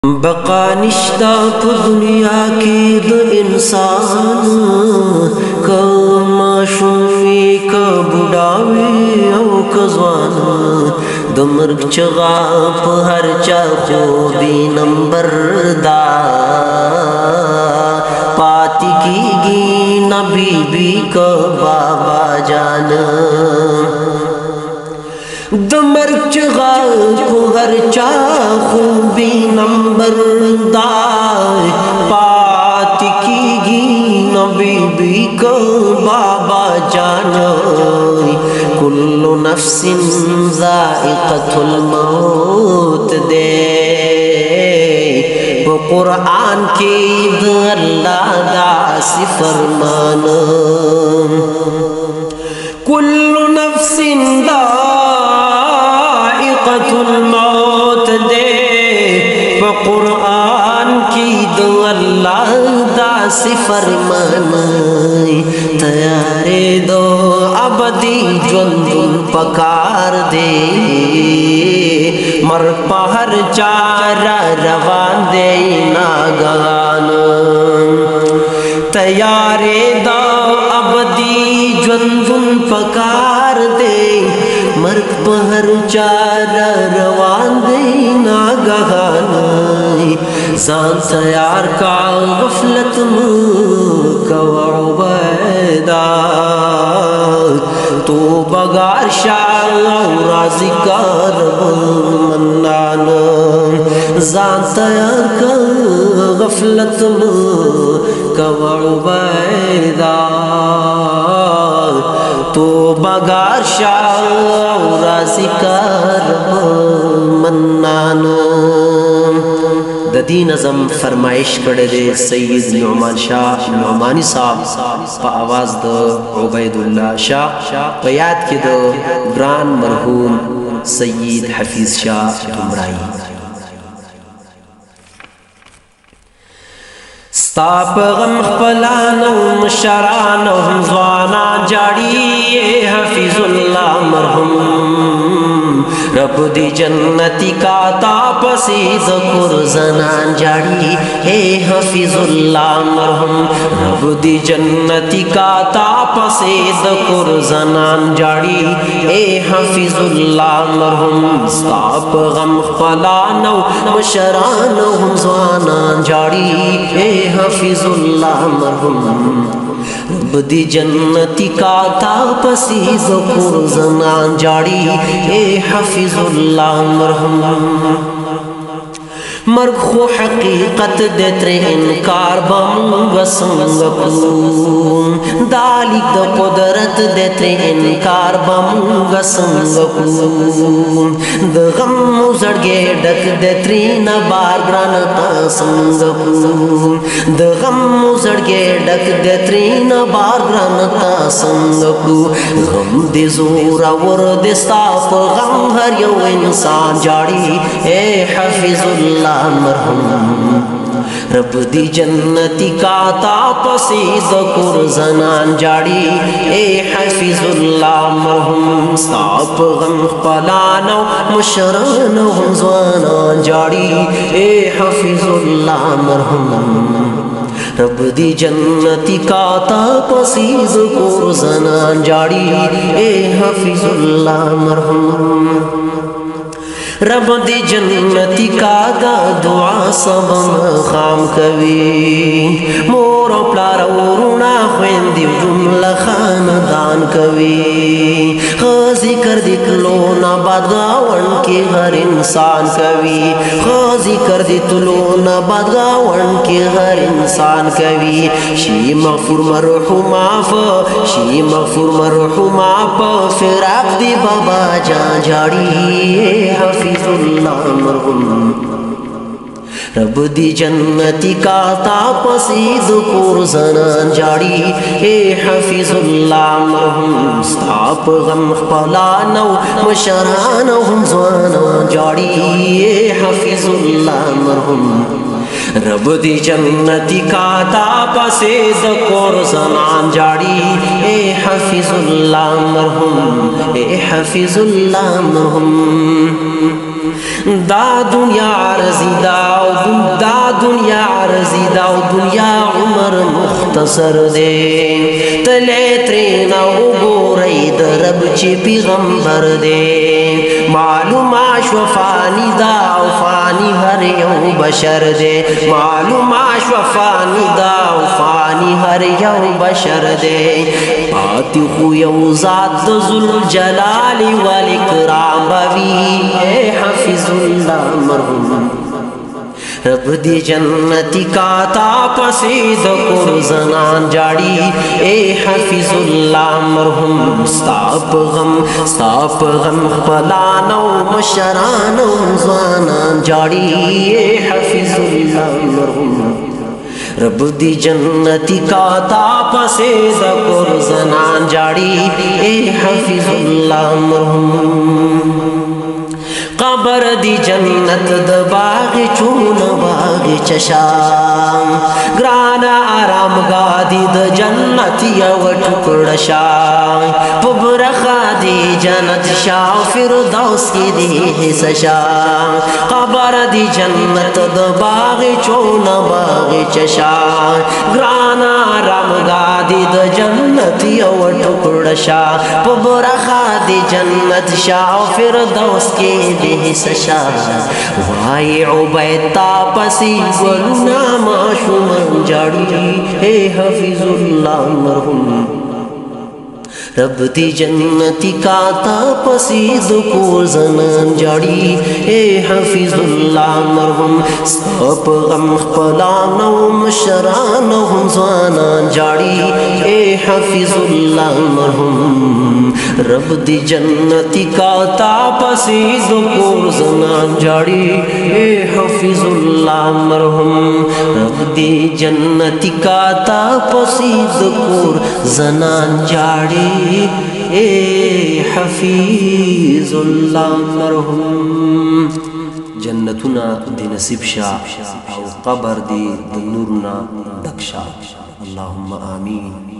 बका निश्ता तो दुनिया की द इंसान का माशूमी का बुढ़ावी औ का जवान द मर्ग चगा हर चाहो भी नंबर दा पाती की न बीबी का बाबा जान दमर चगा हर चाहो भी नंबर दार पात की न बीबी को बाबा जानो कुल्लु नफ्सिन ज़ाइक़तुल मौत दे वो कुरान के अल्लाह दासी फरमान कुल्लु नफ्सिन मौत दे कुरान की दो अल्लाह दासी फरमान तैयारे दो अबदी जुंदुन पकार दे मर पहर चारा रवान दे नागान तैयारे दो अबदी जुंदुन पकार दे मर्ग पहर चारा रवान दे नागहान जान तैयार का गफलत कवैदा तो बगार शाह राजी कार मन्नान जान तैयार का गफलत कवैदा तो बगार शाह राजिकार मन्नानो ददी नज़म फरमाइश करे दे सैयद नुमान शाह नुमानी साहब पा आवाज़ द उबैदुल्लाह शाह पयाद के द ग्रान मरहूम सैयद हफीज शाह डुमराई स्ताप गम खपलानो मशरानो ज़वाना जाड़ी हफीजुल्लाह मरहूम रब दी जन्नती का तापसीद कुरजनान जाड़ी हे हफीजुल्लाह मरहूम रब दी जन्नती का तापसीद कुरजनान जाड़ी हे हफीजुल्लाह मरहूम स्ताप गम खपलानो मशरानो ज़वाना जाड़ी हे हफीजुल्लाह मरहूम रब दी जन्नती का तापसीद कुरजनान जाड़ी हे हफीजुल्लाह मरहूम मर्ग खो हकीकत देते इनकार बम संग दालिक द कुदरत देते इनकार बम संग द गम उजड़गे डक देत्री न बार ग्रानता संग द गम उजड़गे डक देत्री न बार ग्रानता संग गम दे जोरा वर दे साफ गम हर यो इंसान जाड़ी ए हफीजुल्लाह मरहूम रब दी जन्नती का तापसीद कुरजनान जाड़ी ए हफीजुल्लाह मरहूम साप गम पलानो मुशरानो ज़वाना जाड़ी ए हफीजुल्लाह मरहूम रब दी जन्नती का तापसीद कुरजनान जाड़ी ए हफीजुल्लाह मरहूम रब दी जन्नती का दा दुआ सब खाम कवी मोर प्लार उरुणा खुंदी जुमला खानदान कवी खाजी कर दिखलो ना बदगावन के हर इंसान कवी खाजी कर दिखलो ना बदगावन के हर इंसान कवी शी मगफूर मरहुमा शी मगफूर मरहुमा फिराक दी बाबा जान जाड़ी हफीजुल्लाह मरहूम रब दी जन्नती का तापसीद कुरजनान जाड़ी ए हफीजुल्लाह मरहूम स्ताप गम खपलानो मशरानो ज़वाना जाड़ी ए हफीजुल्लाह मरहूम रब दी जन्नती का तापसीद कुरजनान जाड़ी ए हफीजुल्लाह मरहूम ए हफीजुल्लाह मरहूम دا دنیا عرضی دا دنیا عرضی دا دنیا عمر مختصر دے تلے ترینا وګورئ د رب چې پیغمبر دے معلوم شو فانی دا او فانی هر یو بشر دے معلوم شو فانی دا او فانی هر یو بشر دے پاتی خو یو ذات ذوالجلال والاکرام بوی اے حافظ اللہ مرحوم رب دی جنتی کا تا پسید کور زنان جاڑی اے حافظ اللہ مرحوم ستاپ غم پلانو مشرانو زوانان جاڑی اے حافظ اللہ مرحوم رب دی جنتی کا تا پسید کور زنان جاڑی اے حافظ اللہ مرحوم قبر دی جنت د باغ چون باغ چشام گرانا آرام گادی د جنت یو ټکړه شام پبرخا دی جنت شاو فردوس کی دی حصہ شام قبر دی جنت د باغ چون باغ چشام گرانا آرام گادی د جنت یو ټکړه شام پبرخا دی جنت شاو فردوس کی دی سشا وای عبید تا پسی ګلنا معشومان جاړي اے حافظ الله مرحوم رب دی جنتی کا تا پسی ذکور زنان جاڑی اے حافظ اللہ مرحوم سپ غم خپلانو مشرانو زوانان جاڑی اے حافظ اللہ مرحوم رب دی جنتی کا تا پسی ذکور زنان جاڑی اے حافظ اللہ مرحوم رب دی جنتی کا تا پسی ذکور زنان جاڑی اے حفیظ اللہ مرحوم جنتنا دی نصیب شا او قبر دی نورنا ڈک شا اللہم آمین